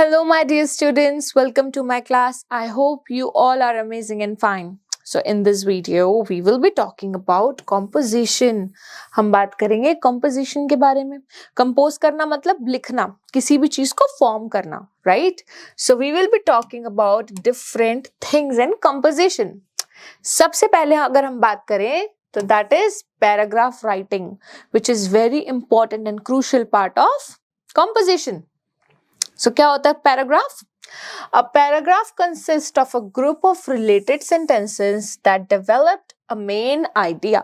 Hello, my dear students. Welcome to my class. I hope you all are amazing and fine. So, in this video, we will be talking about composition. हम बात करेंगे composition के बारे में. Compose करना मतलब लिखना, किसी भी चीज को form करना, right? So, we will be talking about different things in composition. सबसे पहले अगर हम बात करें तो that is paragraph writing, which is very important and crucial part of composition. So क्या होता है paragraph? A paragraph consists of a group of related sentences that developed a main idea.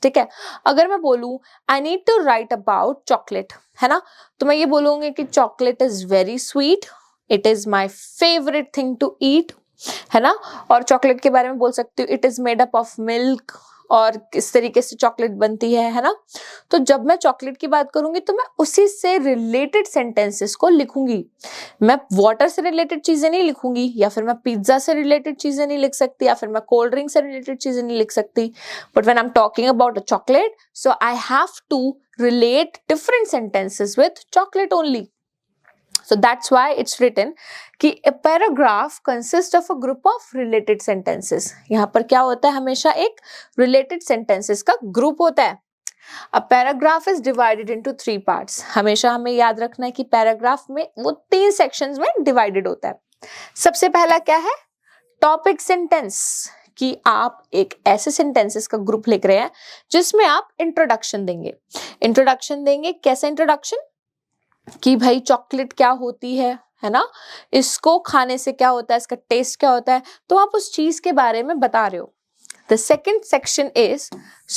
ठीक है, अगर मैं बोलूं I need to write about chocolate, है ना, तो मैं ये बोलूंगी कि chocolate is very sweet, it is my favorite thing to eat, है ना, और चॉकलेट के बारे में बोल सकती हूँ it is made up of milk, और किस तरीके से चॉकलेट बनती है ना. तो जब मैं चॉकलेट की बात करूंगी तो मैं उसी से रिलेटेड सेंटेंसेस को लिखूंगी. मैं वाटर से रिलेटेड चीजें नहीं लिखूंगी, या फिर मैं पिज्जा से रिलेटेड चीजें नहीं लिख सकती, या फिर मैं कोल्ड ड्रिंक से रिलेटेड चीजें नहीं लिख सकती. But when I am talking about a chocolate, so I have to relate different sentences with chocolate only. So that's why it's written कि a paragraph consists of a group of related sentences. यहाँ पर क्या होता है, हमेशा एक related sentences का group होता है. A paragraph is divided into 3 parts. हमेशा हमें याद रखना है कि paragraph में वो 3 sections में divided होता है. सबसे पहला क्या है, topic sentence, कि आप एक ऐसे sentences का group लिख रहे हैं जिसमें आप introduction देंगे. Introduction देंगे, कैसा introduction? कि भाई चॉकलेट क्या होती है ना, इसको खाने से क्या होता है, इसका टेस्ट क्या होता है, तो आप उस चीज के बारे में बता रहे हो. The second section is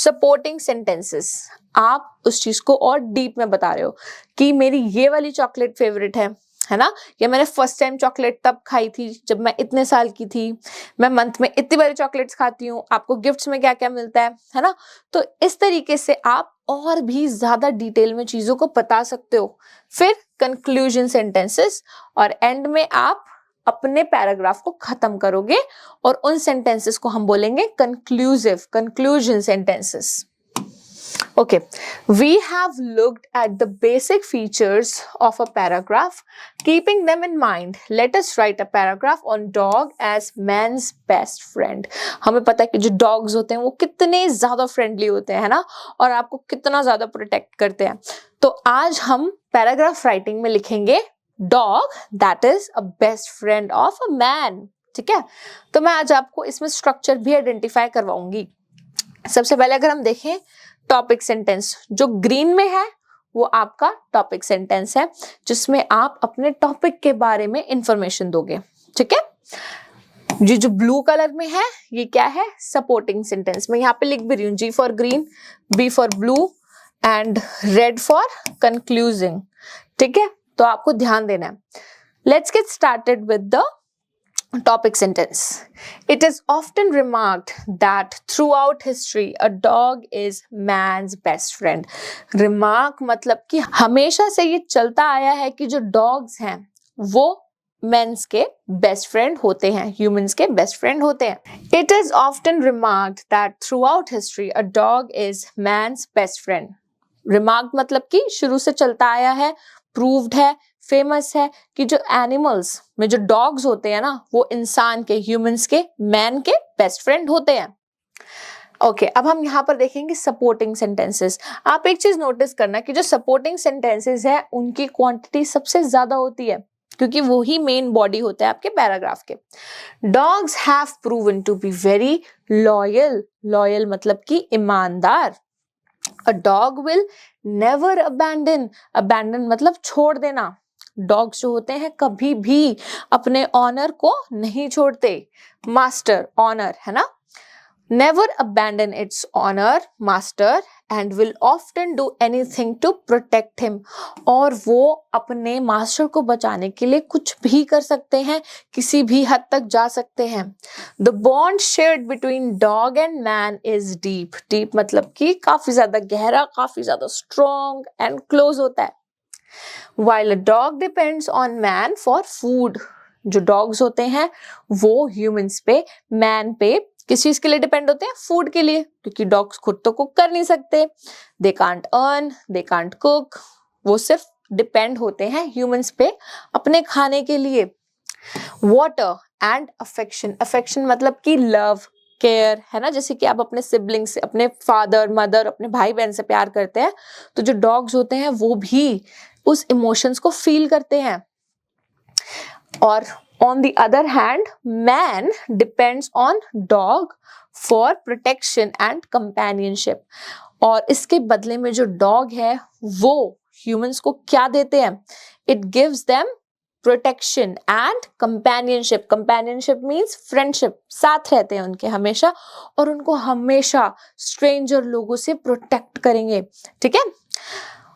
supporting sentences. आप उस चीज को और डीप में बता रहे हो कि मेरी ये वाली चॉकलेट फेवरेट है ना, या मैंने फर्स्ट टाइम चॉकलेट तब खाई थी जब मैं इतने साल की थी, मैं मंथ में इतनी बारी चॉकलेट्स खाती हूँ, आपको गिफ्ट्स में क्या क्या मिलता है ना. तो इस तरीके से आप और भी ज्यादा डिटेल में चीजों को बता सकते हो. फिर कंक्लूजन सेंटेंसेस, और एंड में आप अपने पैराग्राफ को खत्म करोगे और उन सेंटेंसेस को हम बोलेंगे conclusion sentences. Okay, we have looked at the basic features of a paragraph. Keeping them in mind, let us write a paragraph on dog as man's best friend. हमें पता है कि जो dogs होते हैं वो कितने ज़्यादा friendly होते हैं ना, और आपको कितना ज़्यादा protect करते हैं. तो आज हम paragraph writing में लिखेंगे dog that is a best friend of a man. ठीक है, तो मैं आज आपको इसमें structure भी identify करवाऊंगी. सबसे पहले अगर हम देखें टॉपिक सेंटेंस, जो ग्रीन में है वो आपका टॉपिक सेंटेंस है जिसमें आप अपने टॉपिक के बारे में इंफॉर्मेशन दोगे. ठीक है, ये जो ब्लू कलर में है ये क्या है, सपोर्टिंग सेंटेंस. मैं यहाँ पे लिख भी रही हूँ, G for green, B for blue and red for concluding. ठीक है, तो आपको ध्यान देना है. Let's get started with the topic sentence. It is often remarked that throughout history a dog is man's best friend. Remark मतलब कि हमेशा से ये चलता आया है कि जो dogs हैं वो men's के best friend होते हैं, humans के best friend होते हैं. It is often remarked that throughout history a dog is man's best friend. Remarked मतलब कि शुरू से चलता आया है, proved है, फेमस है कि जो एनिमल्स में जो डॉग्स होते हैं ना वो इंसान के, ह्यूमंस के, मैन के बेस्ट फ्रेंड होते हैं. ओके, अब हम यहाँ पर देखेंगे सपोर्टिंग सेंटेंसेस. आप एक चीज नोटिस करना कि जो सपोर्टिंग सेंटेंसेस है उनकी क्वांटिटी सबसे ज्यादा होती है क्योंकि वो ही मेन बॉडी होता है आपके पैराग्राफ के. Dogs have proven to be very loyal. Loyal मतलब कि ईमानदार. A dog will never abandon. Abandon मतलब छोड़ देना. डॉग्स जो होते हैं कभी भी अपने ऑनर को नहीं छोड़ते. मास्टर, ऑनर, है ना. Never abandon its honour, master, and will often do anything to protect him. और वो अपने मास्टर को बचाने के लिए कुछ भी कर सकते हैं, किसी भी हद तक जा सकते हैं. The bond shared between dog and man is deep. Deep मतलब कि काफी ज्यादा गहरा, काफी ज्यादा स्ट्रॉन्ग एंड क्लोज होता है. While a dog depends on man for food. जो dogs होते हैं वो humans पे, man पे किस चीज के लिए डिपेंड होते हैं, फूड के लिए, क्योंकि dogs खुद तो कुक कर नहीं सकते. They can't earn, they can't cook. वो सिर्फ डिपेंड होते हैं ह्यूमंस पे अपने खाने के लिए। वाटर एंड अफेक्शन, अफेक्शन मतलब कि लव, केयर, है ना, जैसे कि आप अपने सिबलिंग से, अपने फादर मदर, अपने भाई बहन से प्यार करते हैं, तो जो डॉग्स होते हैं वो भी उस इमोशंस को फील करते हैं। और on the other hand, man depends on dog for protection and companionship. और इसके बदले में जो डॉग है वो ह्यूमंस को क्या देते हैं? It gives them protection and companionship. Companionship means friendship, साथ रहते हैं उनके हमेशा, और उनको हमेशा स्ट्रेंजर लोगों से प्रोटेक्ट करेंगे। ठीक है?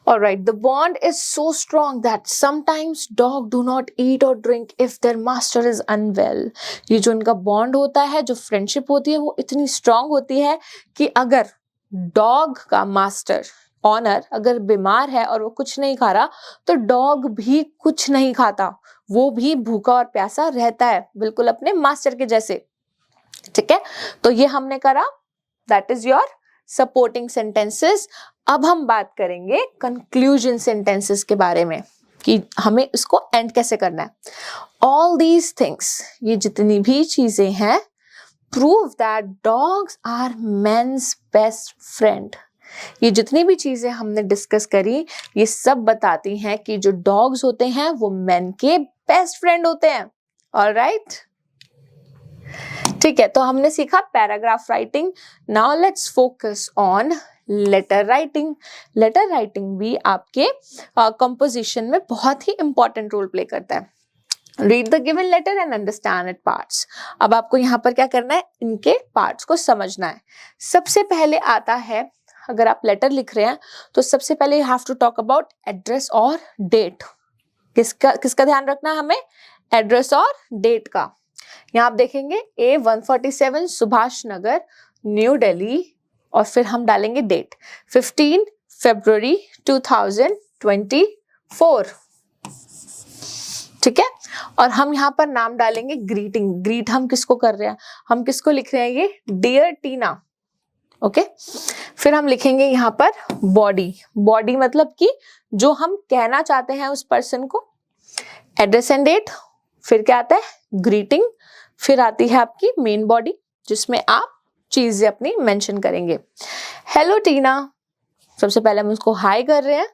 Alright, the bond is so strong that sometimes dog do not eat or drink if their master is unwell. ये जो उनका बॉन्ड होता है, जो फ्रेंडशिप होती है, वो इतनी स्ट्रांग होती है कि अगर डॉग का मास्टर ऑनर अगर बीमार है और वो कुछ नहीं खा रहा, तो डॉग भी कुछ नहीं खाता, वो भी भूखा और प्यासा रहता है, बिल्कुल अपने मास्टर के जैसे। ठीक है? तो ये हमने करा, that is your supporting sentences. अब हम बात करेंगे कंक्लूजन सेंटेंसेस के बारे में कि हमें इसको एंड कैसे करना है। ऑल दीज थिंग्स, ये जितनी भी चीजें हैं, prove that dogs are men's best friend. ये जितनी भी चीजें हमने डिस्कस करी, ये सब बताती हैं कि जो डॉग्स होते हैं वो मेन के बेस्ट फ्रेंड होते हैं। ऑलराइट, ठीक है, तो हमने सीखा paragraph writing. Now let's focus on letter writing. Letter writing भी आपके कंपोजिशन में बहुत ही इंपॉर्टेंट रोल प्ले करता है। Read the given letter and understand it parts. अब आपको यहाँ पर क्या करना है? इनके पार्ट्स को समझना है। सबसे पहले आता है, अगर आप लेटर लिख रहे हैं तो सबसे पहले you have to talk about address और डेट। किसका ध्यान रखना है हमें? एड्रेस और डेट का। यहाँ आप देखेंगे A147 सुभाष नगर, न्यू दिल्ली, और फिर हम डालेंगे डेट 15 फरवरी 2024। ठीक है? और हम यहाँ पर नाम डालेंगे ग्रीटिंग। ग्रीट हम किसको कर रहे हैं? हम किसको लिख रहे हैं? ये डियर टीना। ओके, फिर हम लिखेंगे यहाँ पर बॉडी। बॉडी मतलब कि जो हम कहना चाहते हैं उस पर्सन को। एड्रेस एंड डेट, फिर क्या आता है? ग्रीटिंग, फिर आती है आपकी मेन बॉडी जिसमें आप चीजें अपनी मेंशन करेंगे। हेलो टीना, सबसे पहले हम उसको हाय कर रहे हैं।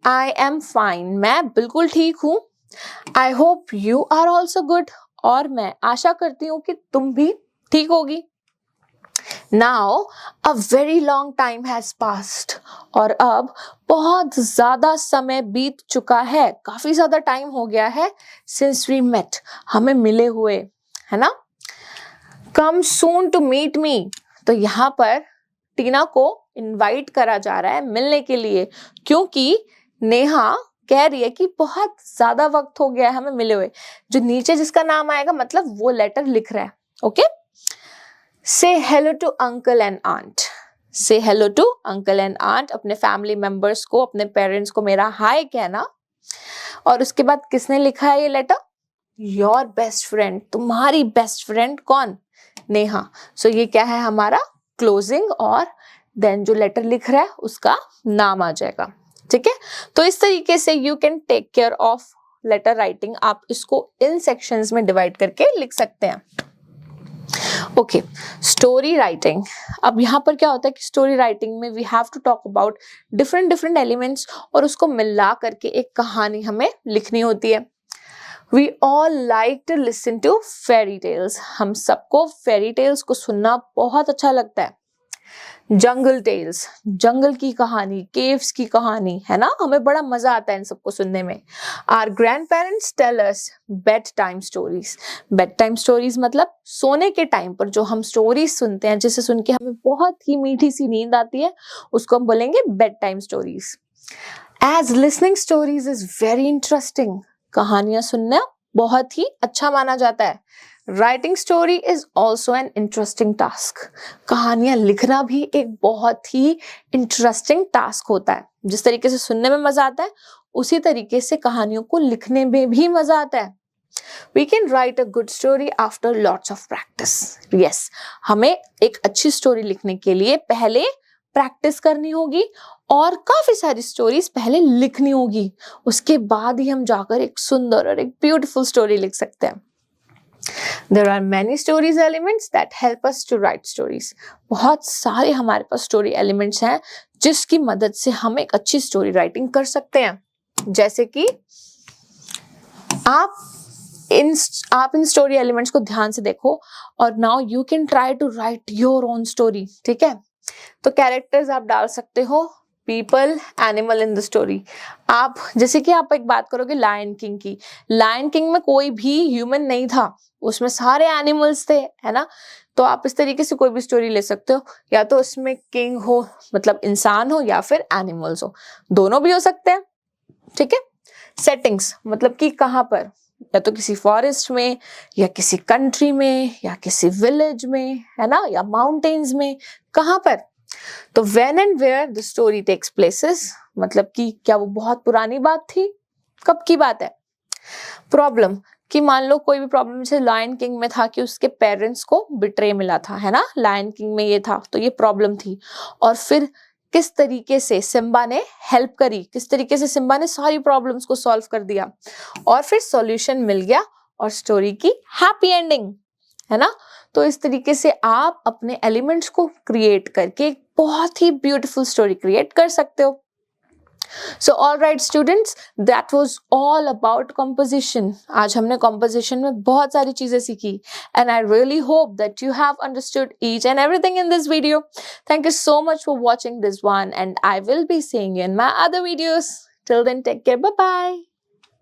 आई एम फाइन, मैं बिल्कुल ठीक हूँ। I hope you are also good, और मैं आशा करती हूँ कि तुम भी ठीक होगी। Now a very long time has passed, और अब बहुत ज्यादा समय बीत चुका है, काफी ज्यादा टाइम हो गया है। सिंस वी मेट, हमें मिले हुए, है ना। कम सून टू मीट मी, तो यहाँ पर टीना को इनवाइट करा जा रहा है मिलने के लिए, क्योंकि नेहा कह रही है कि बहुत ज्यादा वक्त हो गया है हमें मिले हुए। जो नीचे जिसका नाम आएगा मतलब वो लेटर लिख रहा है। Okay, say hello to uncle and aunt. Say hello to uncle and aunt, अपने फैमिली मेंबर्स को, अपने पेरेंट्स को मेरा हाय कहना। और उसके बाद किसने लिखा है ये लेटर? योर बेस्ट फ्रेंड, तुम्हारी बेस्ट फ्रेंड कौन? नेहा। सो ये क्या है? हमारा क्लोजिंग, और देन जो लेटर लिख रहा है उसका नाम आ जाएगा। ठीक है, तो इस तरीके से you can take care of letter writing. आप इसको इन सेक्शंस में डिवाइड करके लिख सकते हैं। Okay, story writing. अब यहाँ पर क्या होता है कि स्टोरी राइटिंग में we have to talk about different elements, और उसको मिला करके एक कहानी हमें लिखनी होती है। We all like to listen to fairy tales. हम सबको फेरी टेल्स को सुनना बहुत अच्छा लगता है। जंगल टेल्स, जंगल की कहानी, केव्स की कहानी, है ना, हमें बड़ा मजा आता है इन सबको सुनने में। Our grandparents tell us bedtime stories. bedtime stories मतलब सोने के टाइम पर जो हम स्टोरीज सुनते हैं, जिसे सुन के हमें बहुत ही मीठी सी नींद आती है, उसको हम बोलेंगे bedtime stories. As listening stories is very interesting. कहानियां सुनना बहुत ही अच्छा माना जाता है। Writing story is also an interesting task. कहानियां लिखना भी एक बहुत ही इंटरेस्टिंग टास्क होता है। जिस तरीके से सुनने में मजा आता है, उसी तरीके से कहानियों को लिखने में भी मजा आता है। We can write a good story after lots of practice. Yes, हमें एक अच्छी स्टोरी लिखने के लिए पहले प्रैक्टिस करनी होगी और काफी सारी स्टोरीज पहले लिखनी होगी, उसके बाद ही हम जाकर एक सुंदर और एक ब्यूटीफुल स्टोरी लिख सकते हैं। There are many stories elements that help us to write stories. बहुत सारे हमारे पास स्टोरी एलिमेंट्स हैं जिसकी मदद से हम एक अच्छी स्टोरी राइटिंग कर सकते हैं। जैसे कि आप इन स्टोरी एलिमेंट्स को ध्यान से देखो और now you can try to write your own story. ठीक है, तो कैरेक्टर्स आप डाल सकते हो, people, animal in the story. आप जैसे कि आप एक बात करोगे लायन किंग की, लायन किंग में कोई भी ह्यूमन नहीं था, उसमें सारे एनिमल्स थे, है ना। तो आप इस तरीके से कोई भी स्टोरी ले सकते हो, या तो उसमें किंग हो मतलब इंसान हो या फिर एनिमल्स हो, दोनों भी हो सकते हैं। ठीक है, सेटिंग्स मतलब कि कहाँ पर, या तो किसी फॉरेस्ट में या किसी कंट्री में या किसी विलेज में, है ना, या माउंटेन्स में, कहाँ पर। तो when and where the story takes places मतलब कि क्या वो बहुत पुरानी बात थी, कब की बात है। प्रॉब्लम कि मान लो कोई भी प्रॉब्लम, जैसे लायन किंग में था कि उसके पेरेंट्स को बिट्रे मिला था, है ना, लायन किंग में ये था, तो ये प्रॉब्लम थी। और फिर किस तरीके से सिम्बा ने हेल्प करी, किस तरीके से सिम्बा ने सारी प्रॉब्लम्स को सॉल्व कर दिया और फिर सॉल्यूशन मिल गया और स्टोरी की हैप्पी एंडिंग, है ना। तो इस तरीके से आप अपने एलिमेंट्स को क्रिएट करके एक बहुत ही ब्यूटीफुल स्टोरी क्रिएट कर सकते हो। So all right students, that was all about composition. आज हमने composition में बहुत सारी चीजें सीखी and I really hope that you have understood each and everything in this video. Thank you so much for watching this one and I will be seeing you in my other videos. Till then, take care. Bye bye.